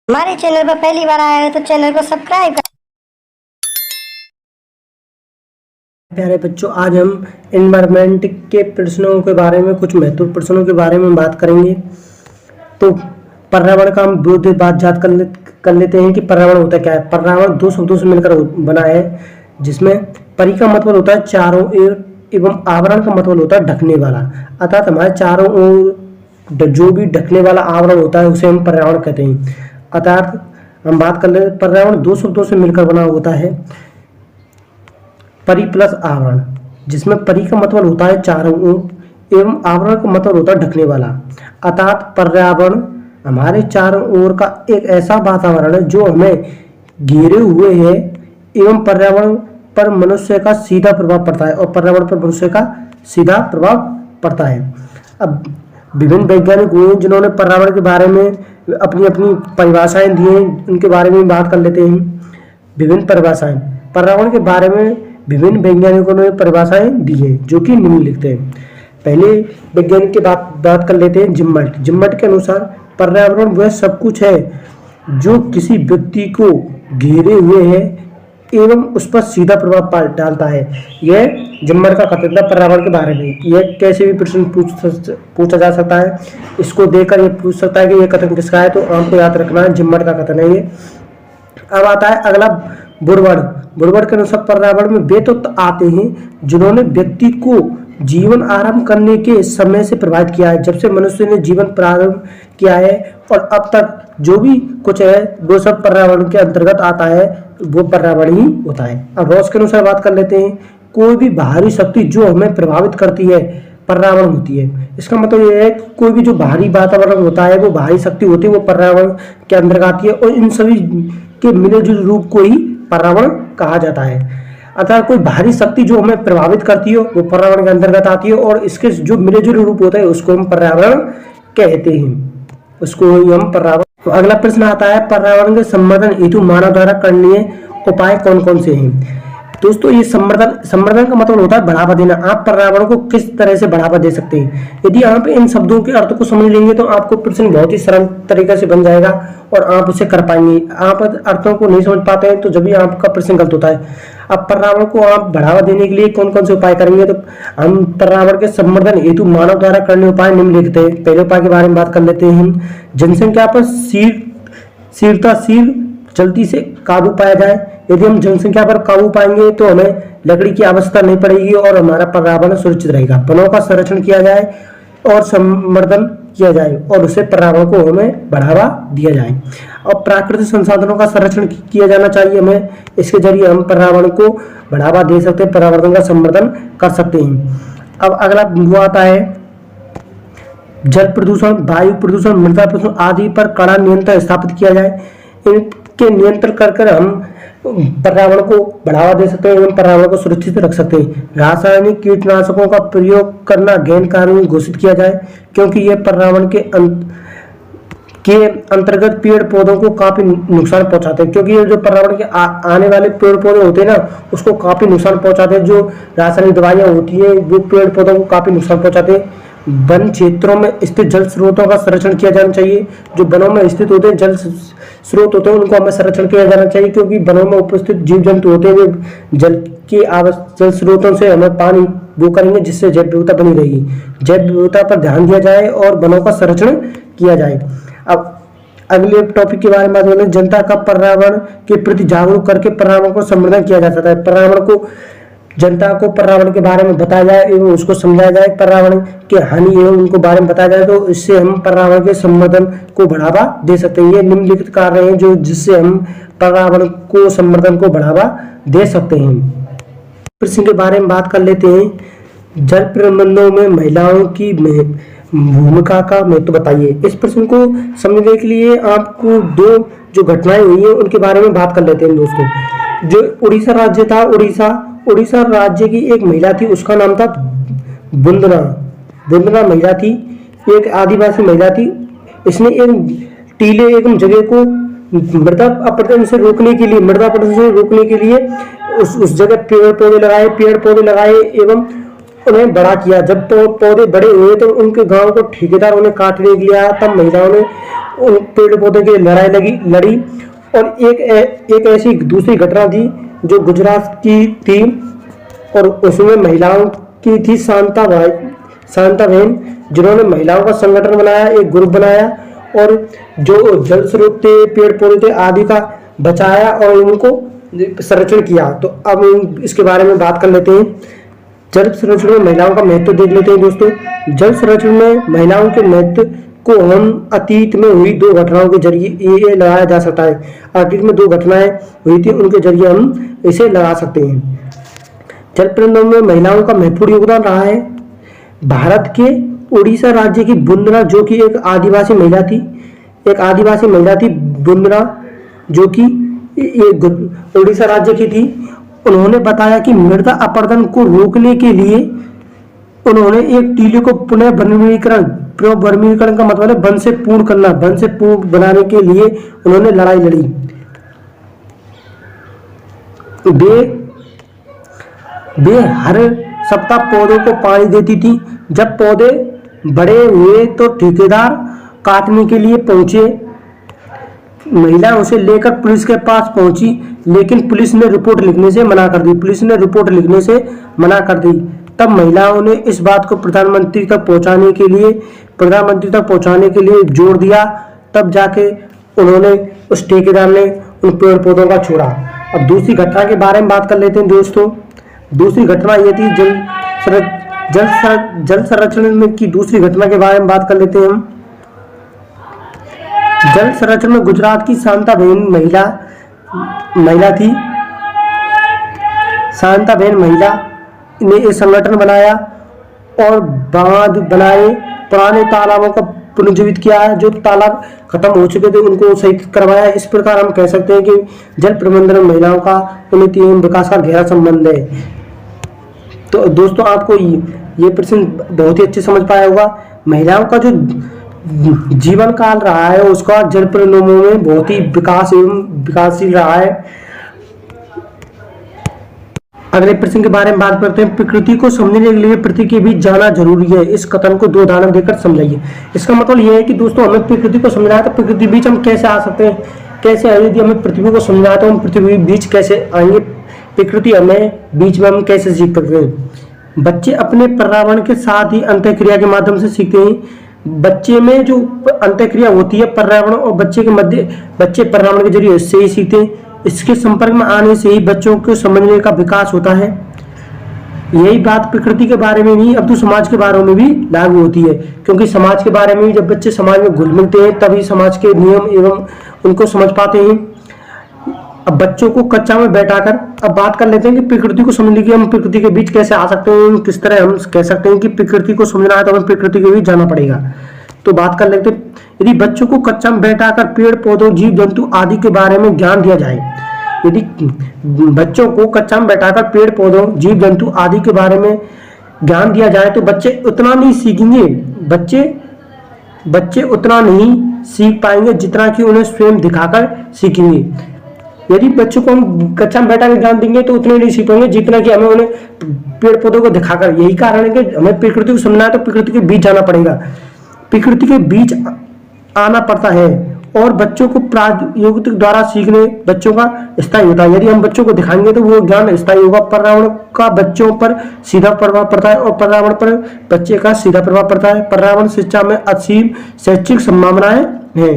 हमारे चैनल पर पहली बार आया है तो चैनल को सब्सक्राइब कर। प्यारे बच्चों, आज हम एनवायरनमेंट के प्रश्नों के बारे में, कुछ महत्वपूर्ण प्रश्नों के बारे में बात करेंगे। तो पर्यावरण का हम दो बात याद कर लेते हैं कि पर्यावरण होता क्या है। पर्यावरण दो शब्दों से मिलकर बना है, जिसमें परि का मतलब होता है चारों ओर एवं आवरण का मतलब होता है ढकने वाला। अर्थात हमारे चारों ओर जो भी ढकने वाला आवरण होता है उसे हम पर्यावरण कहते हैं। अर्थात हम बात कर ले, पर्यावरण दो शब्दों से मिलकर बना होता है, परि प्लस आवरण, जिसमें परि का मतलब होता है चारों ओर एवं आवरण का मतलब होता है ढकने वाला। अर्थात पर्यावरण हमारे चारों ओर का एक ऐसा वातावरण है जो हमें घेरे हुए है एवं पर्यावरण पर मनुष्य का सीधा प्रभाव पड़ता है और पर्यावरण पर मनुष्य का सीधा प्रभाव पड़ता है। अब विभिन्न वैज्ञानिक हुए हैं जिन्होंने पर्यावरण के बारे में अपनी अपनी परिभाषाएं दी हैं, उनके बारे में बात कर लेते हैं। विभिन्न परिभाषाएं पर्यावरण के बारे में विभिन्न वैज्ञानिकों ने परिभाषाएं दी हैं, जो कि निम्नलिखित हैं। पहले वैज्ञानिक की बात कर लेते हैं। जिम्मट के अनुसार पर्यावरण वह सब कुछ है जो किसी व्यक्ति को घेरे हुए है एवं उस पर सीधा प्रभाव डालता है। यह जिम्मट का कथन था पर्यावरण के बारे में। यह कैसे भी प्रश्न पूछा जा सकता है, इसको देखकर यह पूछ सकता है कि यह कथन किसका है, तो आपको याद रखना है जिम्मट का कथन है ये। अब आता है अगला बुड़वर्ड के अनुसार पर्यावरण में वे तत्व आते हैं जिन्होंने व्यक्ति को जीवन आरंभ करने के समय से प्रभावित किया है। जब से मनुष्य ने जीवन प्रारंभ किया है और अब तक जो भी कुछ है वो सब पर्यावरण के अंतर्गत आता है, वो पर्यावरण ही होता है। अब रॉस के अनुसार बात कर लेते हैं। कोई भी बाहरी शक्ति जो हमें प्रभावित करती है पर्यावरण होती है। इसका मतलब यह है कि कोई भी जो बाहरी वातावरण होता है, वो बाहरी शक्ति होती है, वो पर्यावरण के अंतर्गत आती है और इन सभी के मिले-जुले रूप को ही पर्यावरण कहा जाता है। अर्थात कोई बाहरी शक्ति जो हमें प्रभावित करती है वो पर्यावरण के अंतर्गत आती है और इसके जो मिले-जुले रूप होता है उसको हम पर्यावरण कहते हैं, उसको ही हम पर्यावरण। तो अगला प्रश्न आता है पर्यावरण के संवर्धन हेतु मानव द्वारा करणीय उपाय कौन कौन से हैं। दोस्तों, ये संवर्धन का मतलब होता है बढ़ावा देना। आप पर्यावरण को किस तरह से बढ़ावा दे सकते हैं। यदि आप इन शब्दों के अर्थ को समझ लेंगे तो आपको प्रश्न बहुत ही सरल तरीके से बन जाएगा और आप उसे कर पाएंगे। आप अर्थों को नहीं समझ पाते हैं तो जब भी आपका प्रश्न गलत होता है। अब पर्यावरण को आप बढ़ावा देने के लिए कौन कौन से उपाय करेंगे, तो हम पर्यावरण के संवर्धन हेतु मानव द्वारा करने उपाय निम्नलिखित हैं। पहले उपाय के बारे में बात कर लेते हैं। जनसंख्या पर शीघ्रताशील जल्दी से काबू पाया जाए। यदि हम जनसंख्या पर काबू पाएंगे तो हमें लकड़ी की आवश्यकता नहीं पड़ेगी और हमारा पर्यावरण सुरक्षित रहेगा। वनों का संरक्षण किया जाए और संवर्धन किया जाए और उसे पर्यावरण को हमें बढ़ावा दिया जाए। और प्राकृतिक संसाधनों का संरक्षण किया जाना चाहिए हमें। इसके जरिए हम पर्यावरण को बढ़ावा दे सकते हैं, पर्यावरण का संवर्धन कर सकते हैं। अब अगला वो आता है जल प्रदूषण, वायु प्रदूषण, मृदा प्रदूषण आदि पर कड़ा नियंत्रण स्थापित किया जाए। इनके नियंत्रण कर हम पर्यावरण को बढ़ावा दे सकते हैं एवं पर्यावरण को सुरक्षित रख सकते हैं। रासायनिक कीटनाशकों का प्रयोग करना गैर कानूनी घोषित किया जाए, क्योंकि यह पर्यावरण के अंतर्गत पेड़ पौधों को काफी नुकसान पहुंचाते हैं। क्योंकि ये जो पर्यावरण के आने वाले पेड़ पौधे होते हैं ना, उसको काफी नुकसान पहुंचाते हैं। जो रासायनिक दवाइयां होती है वो पेड़ पौधों को काफी नुकसान पहुंचाते हैं। वन क्षेत्रों में स्थित जल स्रोतों का संरक्षण किया जाना चाहिए। जो वनों में स्थित होते हैं जल स्रोत होते हैं उनको हमें संरक्षण किया जाना चाहिए, क्योंकि वनों में उपस्थित जीव जंतु होते हैं वे जल स्रोतों से हमें पानी वो करेंगे, जिससे जैव विविधता बनी रहेगी। जैव विविधता पर ध्यान दिया जाए और वनों का संरक्षण किया जाए। अब अगले टॉपिक के बारे में बात करें। जनता का पर्यावरण के प्रति जागरूक करके पर्यावरण को संवर्धन किया जा सकता है। पर्यावरण को जनता को पर्यावरण के बारे में बताया जाए एवं उसको समझाया जाए, पर्यावरण के हानि एवं उनको बारे में बताया जाए, तो इससे हम पर्यावरण के संवर्धन को बढ़ावा दे सकते हैं। ये निम्नलिखित कार्य हैं जो जिससे हम पर्यावरण को संवर्धन को बढ़ावा दे सकते हैं। प्रश्न के बारे में बात कर लेते हैं। जल प्रबंधन में महिलाओं की भूमिका का महत्व बताइए। इस प्रश्न को समझने के लिए आपको दो जो घटनाएं हुई हैं उनके बारे में बात कर लेते हैं। दोस्तों, जो उड़ीसा राज्य था, उड़ीसा राज्य की एक महिला थी, उसका नाम था बुंदना महिला थी, एक आदिवासी महिला थी। इसने एक टीले एवं जगह को मृदा अपरदन से रोकने के लिए उस जगह पेड़ पौधे लगाए एवं उन्हें बड़ा किया। जब तो पौधे बड़े हुए तो उनके गांव को ठेकेदार उन्हें काटने के लिए आया, तब महिलाओं ने उन पेड़ पौधों की लड़ाई लड़ी। और एक ऐसी दूसरी घटना थी जो गुजरात की थी, और उसमें महिलाओं की थी शांता बहन, जिन्होंने महिलाओं का संगठन बनाया, एक ग्रुप बनाया, और जो जल स्रोत थे, पेड़ पौधे थे आदि का बचाया और उनको संरक्षण किया। तो अब इसके बारे में बात कर लेते हैं। जल संरक्षण में महिलाओं का महत्व देख लेते हैं दोस्तों। जल संरक्षण में महिलाओं के महत्व को हम अतीत में हुई 2 घटनाओं के जरिए ये लगाया जा सकता है। अतीत में 2 घटनाएं हुई थी, उनके जरिए हम इसे लगा सकते हैं। जल प्रबंधन में महिलाओं का महत्वपूर्ण योगदान रहा है। भारत के उड़ीसा राज्य की बुंदरा, जो कि एक आदिवासी महिला थी बुंदरा, जो कि उड़ीसा राज्य की थी। उन्होंने बताया कि मृदा अपरदन को रोकने के लिए उन्होंने एक टीले को पुनः वर्गीकरण का मतलब है वन से पूर्ण करना, वन से पूर्ण बनाने के लिए उन्होंने लड़ाई लड़ी। वे हर सप्ताह पौधों को पानी देती थी। जब पौधे बड़े हुए तो ठेकेदार काटने के लिए पहुंचे। महिला उसे लेकर पुलिस के पास पहुंची, लेकिन पुलिस ने रिपोर्ट लिखने से मना कर दी। तब महिलाओं ने इस बात को प्रधानमंत्री तक पहुंचाने के लिए जोर दिया। तब जाके उस ठेकेदार ने उन पेड़ पौधों का छोड़ा। अब दूसरी घटना के बारे में बात कर लेते हैं दोस्तों। दूसरी घटना ये थी जल संरक्षण की दूसरी घटना के बारे में बात कर लेते हैं हम। जल संरक्षण में गुजरात की शांता बहन महिला ने एक संगठन बनाया और बांध बनाए, पुराने तालाबों का पुनर्जीवित किया है। जो तालाब खत्म हो चुके थे उनको सही करवाया। इस प्रकार हम कह सकते हैं कि जल प्रबंधन में महिलाओं का उन्नति एवं विकास का गहरा संबंध है। तो दोस्तों आपको ये प्रश्न बहुत ही अच्छे समझ पाया होगा। महिलाओं का जो जीवन काल रहा है उसका जल प्रबंधन में बहुत ही विकासशील रहा है। अगले प्रश्न के बारे में बात करते हैं। प्रकृति को समझने के लिए प्रकृति के बीच जाना जरूरी है। इस कथन को 2 उदाहरण देकर समझाइए। इसका मतलब यह है कि दोस्तों हमें प्रकृति को समझना है तो प्रकृति बीच हम कैसे आ सकते हैं, कैसे आए। यदि हमें पृथ्वी को समझना है तो हम पृथ्वी बीच कैसे आएंगे, प्रकृति हमें बीच में हम कैसे सीख सकते हैं। बच्चे अपने पर्यावरण के साथ ही अंतःक्रिया के माध्यम से सीखते हैं। बच्चे में जो अंतःक्रिया होती है पर्यावरण और बच्चे के मध्य, बच्चे पर्यावरण के जरिए इससे ही सीखते हैं। इसके संपर्क में आने से ही बच्चों को समझने का विकास होता है। यही बात प्रकृति के बारे में नहीं अब तो समाज के बारे में भी लागू होती है, क्योंकि समाज के बारे में जब बच्चे समाज में घुल मिलते हैं तभी समाज के नियम एवं उनको समझ पाते हैं। अब बच्चों को कक्षा में बैठाकर अब बात कर लेते हैं कि प्रकृति को समझने की हम प्रकृति के बीच कैसे आ सकते हैं, किस तरह हम कह सकते हैं कि प्रकृति को समझना है तो हमें प्रकृति के बीच जाना पड़ेगा। तो बात कर लेते हैं, यदि बच्चों को कक्षा में बैठाकर पेड़ पौधों जीव जंतु आदि के बारे में ज्ञान दिया जाए, यदि बच्चों को कक्षा में बैठाकर पेड़ पौधों जीव जंतु आदि के बारे में ज्ञान दिया जाए तो बच्चे उतना नहीं सीखेंगे, बच्चे उतना नहीं सीख पाएंगे जितना कि उन्हें स्वयं दिखाकर सीखेंगे। यदि बच्चों को हम कक्षा में बैठा के ज्ञान देंगे तो उतने नहीं सीख पाएंगे जितना कि हमें उन्हें पेड़ पौधों को दिखाकर। यही कारण है कि हमें प्रकृति को समझना है तो प्रकृति के बीच जाना पड़ेगा, प्रकृति के बीच आना पड़ता है और बच्चों को प्रायोगिक द्वारा सीखने बच्चों का स्थायी होता है। यदि हम बच्चों को दिखाएंगे तो वो ज्ञान स्थायी होगा। पर्यावरण का बच्चों पर सीधा प्रभाव पड़ता है और पर्यावरण पर बच्चे का सीधा प्रभाव पड़ता है। पर्यावरण शिक्षा में असीम शैक्षिक संभावनाएं हैं।